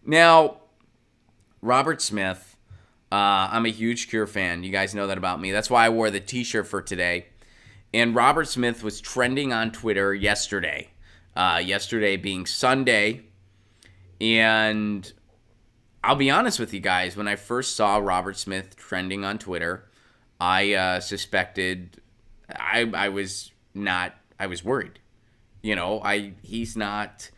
Now, Robert Smith, I'm a huge Cure fan. You guys know that about me. That's why I wore the t-shirt for today. And Robert Smith was trending on Twitter yesterday. Yesterday being Sunday. And I'll be honest with you guys. When I first saw Robert Smith trending on Twitter, I suspected I was worried. He's not,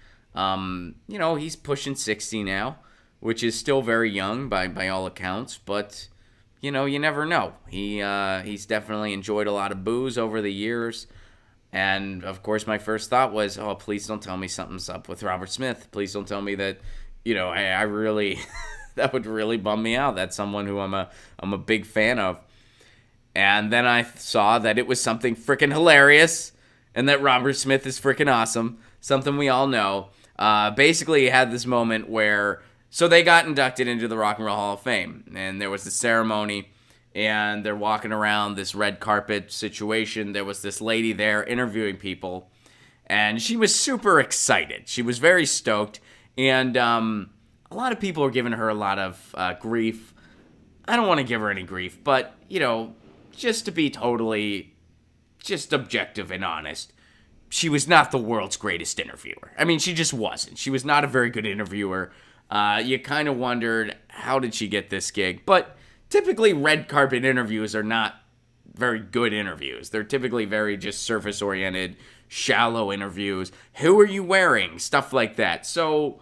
he's pushing 60 now, which is still very young by all accounts, but, you never know. He's definitely enjoyed a lot of booze over the years, and, of course, my first thought was, oh, please don't tell me something's up with Robert Smith. Please don't tell me that, I really, that would really bum me out. That's someone who I'm a big fan of. And then I saw that it was something freaking hilarious, and that Robert Smith is freaking awesome, something we all know. Basically, he had this moment where, so they got inducted into the Rock and Roll Hall of Fame, and there was the ceremony, and they're walking around this red carpet situation. There was this lady there interviewing people, and she was super excited. She was very stoked, and a lot of people are giving her a lot of grief. I don't want to give her any grief, but, just to be totally just objective and honest, she was not the world's greatest interviewer. I mean, she just wasn't. She was not a very good interviewer. You kind of wondered, how did she get this gig? But typically, red carpet interviews are not very good interviews. They're typically very just surface-oriented, shallow interviews. Who are you wearing? Stuff like that. So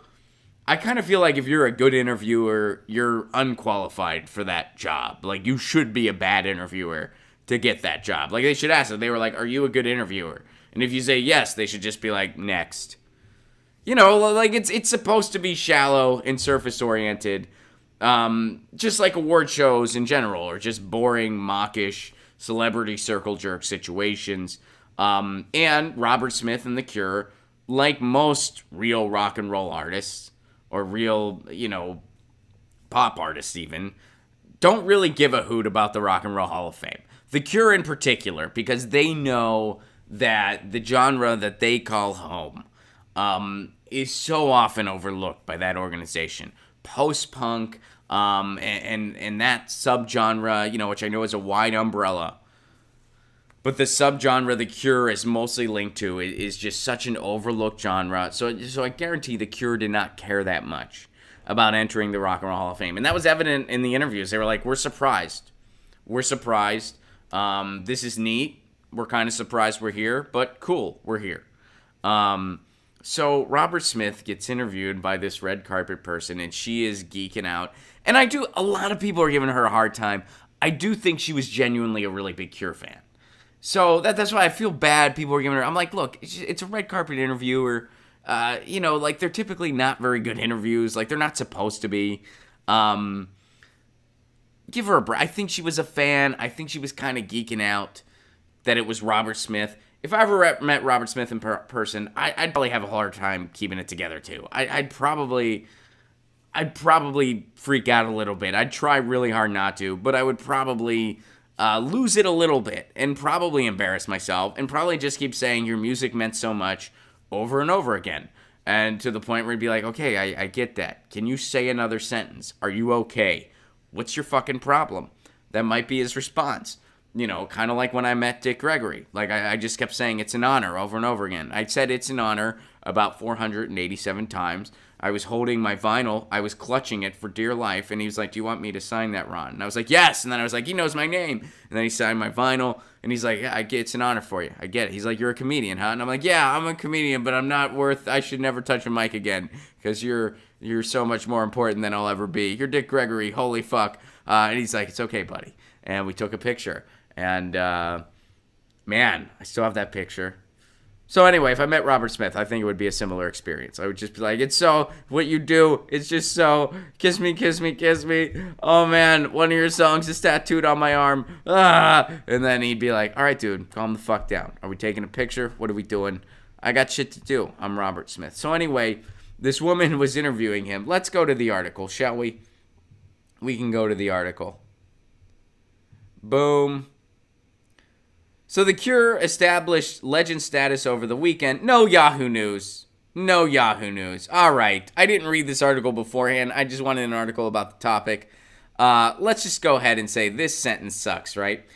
I kind of feel like if you're a good interviewer, you're unqualified for that job. Like, you should be a bad interviewer to get that job. Like, they should ask them. They were like, are you a good interviewer? And if you say yes, they should just be like, next. Like, it's supposed to be shallow and surface-oriented, just like award shows in general, or just boring, mawkish, celebrity circle jerk situations. And Robert Smith and The Cure, like most real rock and roll artists, or real, pop artists even, don't really give a hoot about the Rock and Roll Hall of Fame. The Cure in particular, because they know that the genre that they call home is so often overlooked by that organization. Post-punk and that subgenre, which I know is a wide umbrella, but the subgenre The Cure is mostly linked to is just such an overlooked genre. So I guarantee The Cure did not care that much about entering the Rock and Roll Hall of Fame. And that was evident in the interviews. They were like, we're surprised. We're surprised. This is neat. We're kind of surprised we're here, but cool, we're here. So Robert Smith gets interviewed by this red carpet person, and she is geeking out. And a lot of people are giving her a hard time. I do think she was genuinely a really big Cure fan. So that's why I feel bad people are giving her. I'm like, look, it's a red carpet interviewer. Like, they're typically not very good interviews. Like, they're not supposed to be. Give her a break. I think she was a fan. I think she was kind of geeking out that it was Robert Smith. If I ever met Robert Smith in person, I'd probably have a hard time keeping it together too. I'd probably freak out a little bit. I'd try really hard not to, but I would probably lose it a little bit and probably embarrass myself and probably just keep saying your music meant so much over and over again. And to the point where he'd be like, okay, I get that. Can you say another sentence? Are you okay? What's your fucking problem? That might be his response. Kind of like when I met Dick Gregory. Like, I just kept saying it's an honor over and over again. I said it's an honor about 487 times. I was holding my vinyl. I was clutching it for dear life. And he was like, do you want me to sign that, Ron? And I was like, yes. And then I was like, he knows my name. And then he signed my vinyl. And he's like, yeah, I get it's an honor for you. I get it. He's like, you're a comedian, huh? And I'm like, yeah, I'm a comedian, but I should never touch a mic again because you're so much more important than I'll ever be. You're Dick Gregory. Holy fuck. And he's like, it's okay, buddy. And we took a picture. And, man, I still have that picture. So anyway, if I met Robert Smith, I think it would be a similar experience. I would just be like, it's so, what you do, it's just so, kiss me, kiss me, kiss me. Oh, man, one of your songs is tattooed on my arm. Ah! And then he'd be like, all right, dude, calm the fuck down. Are we taking a picture? What are we doing? I got shit to do. I'm Robert Smith. So anyway, this woman was interviewing him. Let's go to the article, shall we? We can go to the article. Boom. So The Cure established legend status over the weekend. No Yahoo News. No Yahoo News. All right. I didn't read this article beforehand. I just wanted an article about the topic. Let's just go ahead and say this sentence sucks, right?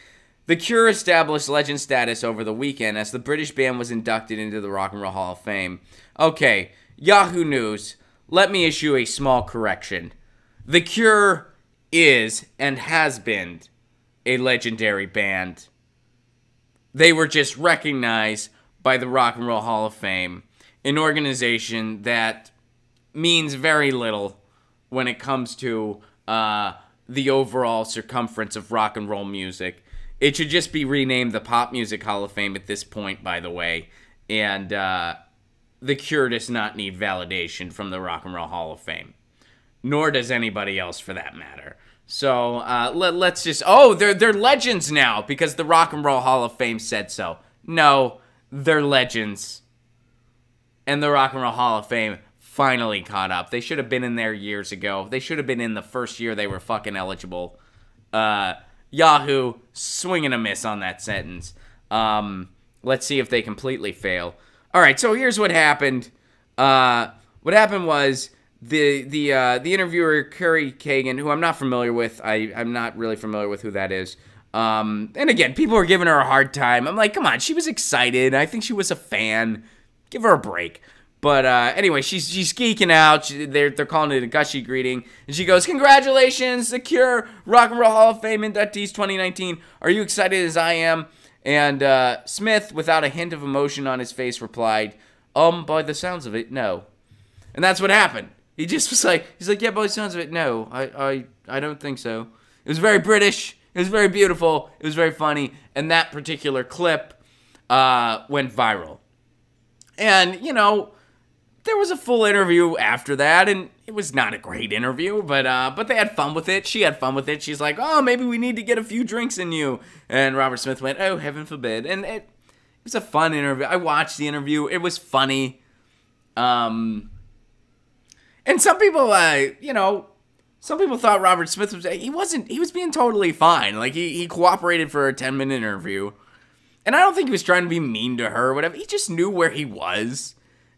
The Cure established legend status over the weekend as the British band was inducted into the Rock and Roll Hall of Fame. Okay, Yahoo News, let me issue a small correction. The Cure is and has been a legendary band. They were just recognized by the Rock and Roll Hall of Fame, an organization that means very little when it comes to the overall circumference of rock and roll music. It should just be renamed the Pop Music Hall of Fame at this point, by the way. And the Cure does not need validation from the Rock and Roll Hall of Fame. Nor does anybody else, for that matter. So let's just... Oh, they're legends now because the Rock and Roll Hall of Fame said so. No, they're legends. And the Rock and Roll Hall of Fame finally caught up. They should have been in there years ago. They should have been in the first year they were fucking eligible. Yahoo, swing and a miss on that sentence. Let's see if they completely fail. All right, so here's what happened. What happened was the interviewer, Carrie Kagan, who I'm not familiar with. I'm not really familiar with who that is. And again, people are giving her a hard time. I'm like, come on, she was excited. I think she was a fan. Give her a break. But anyway, she's geeking out. They're calling it a gushy greeting. And she goes, congratulations, The Cure, Rock and Roll Hall of Fame inductees 2019. Are you excited as I am? And Smith, without a hint of emotion on his face, replied, by the sounds of it, no. And that's what happened. He just was like, yeah, by the sounds of it, no. I don't think so. It was very British. It was very beautiful. It was very funny. And that particular clip went viral. And, you know, there was a full interview after that, and it was not a great interview, but they had fun with it. She had fun with it. She's like, oh, maybe we need to get a few drinks in you. And Robert Smith went, oh, heaven forbid. And it was a fun interview. I watched the interview. It was funny. And some people, some people thought Robert Smith he was being totally fine. Like, he cooperated for a 10-minute interview. And I don't think he was trying to be mean to her or whatever. He just knew where he was.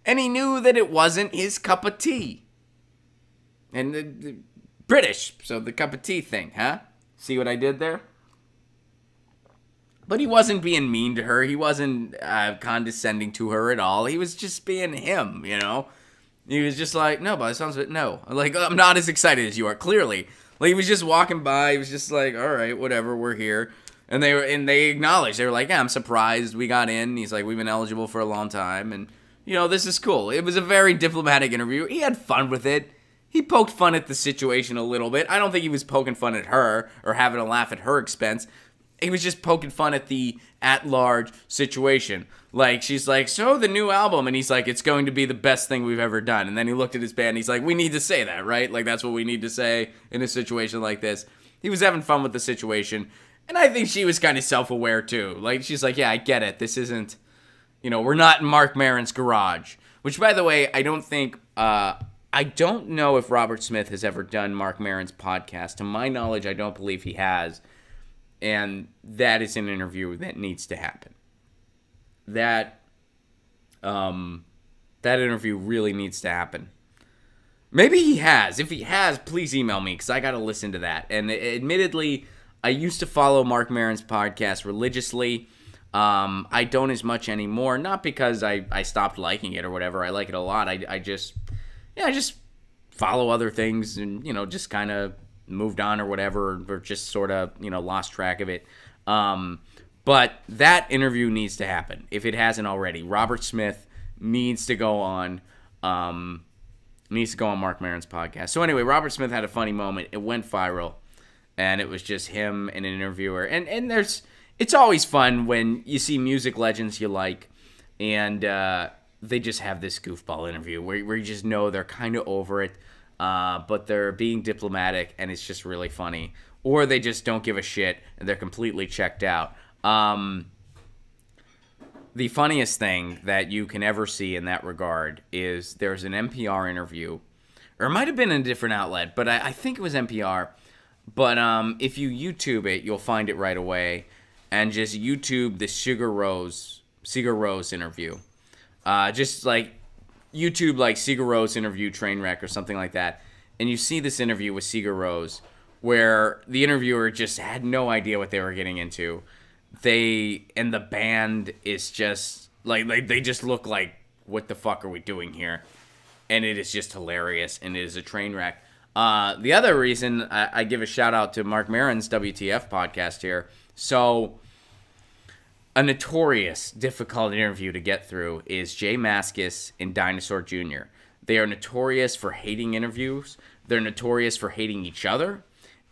And he knew that it wasn't his cup of tea. And the British, so the cup of tea thing, huh? See what I did there? But he wasn't being mean to her. He wasn't condescending to her at all. He was just being him, you know? He was just like, no, by the sounds of it, no. Like, I'm not as excited as you are, clearly. Like, he was just walking by. He was just like, all right, whatever, we're here. And they acknowledged. They were like, yeah, I'm surprised we got in. He's like, we've been eligible for a long time. And, you know, this is cool. It was a very diplomatic interview. He had fun with it. He poked fun at the situation a little bit. I don't think he was poking fun at her or having a laugh at her expense. He was just poking fun at the at-large situation. Like, she's like, so the new album. And he's like, it's going to be the best thing we've ever done. And then he looked at his band and he's like, we need to say that, right? Like, that's what we need to say in a situation like this. He was having fun with the situation. And I think she was kind of self-aware, too. Like, she's like, yeah, I get it. This isn't, you know, we're not in Mark Maron's garage. Which, by the way, I don't think, I don't know if Robert Smith has ever done Mark Maron's podcast. To my knowledge, I don't believe he has. And that is an interview that needs to happen. That interview really needs to happen. Maybe he has. If he has, please email me, because I got to listen to that. And admittedly, I used to follow Mark Maron's podcast religiously. I don't as much anymore. Not because I stopped liking it or whatever. I like it a lot. I just follow other things and, you know, just kind of moved on or whatever, or just sort of, you know, lost track of it. But that interview needs to happen if it hasn't already. Robert Smith needs to go on Mark Maron's podcast. So anyway, Robert Smith had a funny moment. It went viral, and it was just him and an interviewer. And it's always fun when you see music legends you like, and they just have this goofball interview where you just know they're kind of over it, but they're being diplomatic, and it's just really funny. Or they just don't give a shit, and they're completely checked out. The funniest thing that you can ever see in that regard is there's an NPR interview, or it might have been in a different outlet, but I think it was NPR. But if you YouTube it, you'll find it right away, and just YouTube the Sigur Rós interview. Just like YouTube like Sigur Rós interview Trainwreck or something like that, and you see this interview with Sigur Rós where the interviewer just had no idea what they were getting into. And the band is just like they just look like, what the fuck are we doing here? And it is just hilarious, and it is a train wreck. The other reason I give a shout out to Mark Maron's WTF podcast here. So, a notorious difficult interview to get through is Jay Mascis and Dinosaur Jr. They are notorious for hating interviews. They're notorious for hating each other.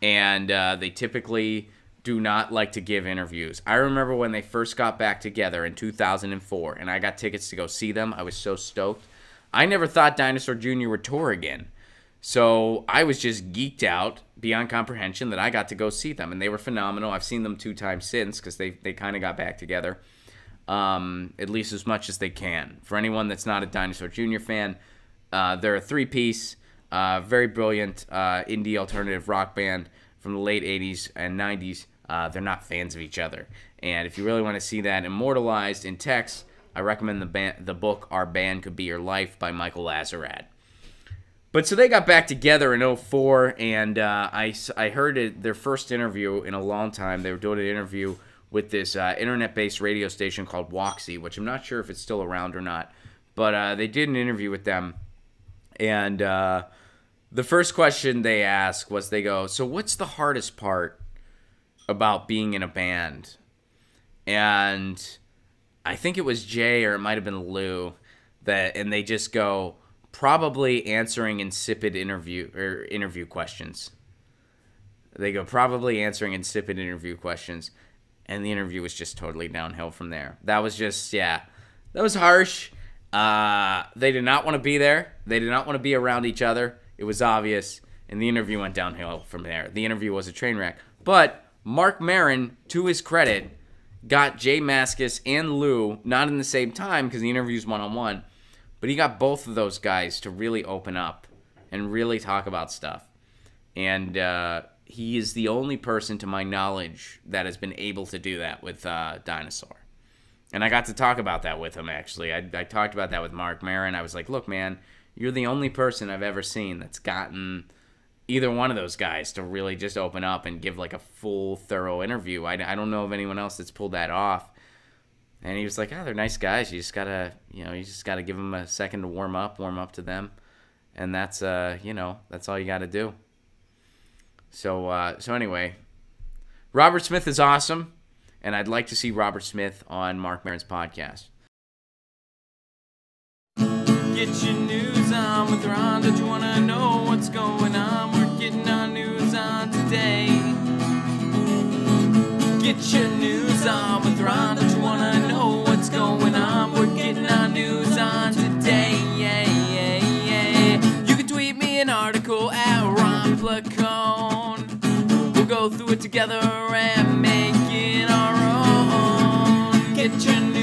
And they typically do not like to give interviews. I remember when they first got back together in 2004, and I got tickets to go see them. I was so stoked. I never thought Dinosaur Jr. would tour again. So I was just geeked out beyond comprehension that I got to go see them, and they were phenomenal. I've seen them 2 times since because they kind of got back together, at least as much as they can. For anyone that's not a Dinosaur Jr. fan, they're a 3-piece, very brilliant indie alternative rock band from the late 80s and 90s. They're not fans of each other, and if you really want to see that immortalized in text, I recommend the book Our Band Could Be Your Life by Michael Lazarad. But so they got back together in 2004, and I heard their first interview in a long time. They were doing an interview with this internet-based radio station called Woxie, which I'm not sure if it's still around or not. But they did an interview with them, and the first question they asked was, they go, so what's the hardest part about being in a band? And I think it was Jay, or it might have been Lou, and they just go, probably answering insipid interview questions. They go, probably answering insipid interview questions. And the interview was just totally downhill from there. That was just, that was harsh. They did not want to be there. They did not want to be around each other. It was obvious. And the interview went downhill from there. The interview was a train wreck. But Mark Maron, to his credit, got Jay Mascis and Lou, not in the same time because the interview's one-on-one, but he got both of those guys to really open up and really talk about stuff. And he is the only person, to my knowledge, that has been able to do that with Dinosaur. And I got to talk about that with him, actually. I talked about that with Mark Maron. I was like, look, man, you're the only person I've ever seen that's gotten either one of those guys to really just open up and give like a full, thorough interview. I don't know of anyone else that's pulled that off. And he was like, oh, they're nice guys. You just gotta give them a second to warm up to them. And that's, that's all you gotta do. So anyway, Robert Smith is awesome. And I'd like to see Robert Smith on Mark Maron's podcast. Get your news on with Ron. Don't you want to know what's going on? We're getting our news on today. Get your news on with Ron. Don't you want to know what's going on? We're getting our news on today. You can tweet me an article at Ron Placone. We'll go through it together and make it our own. Get your news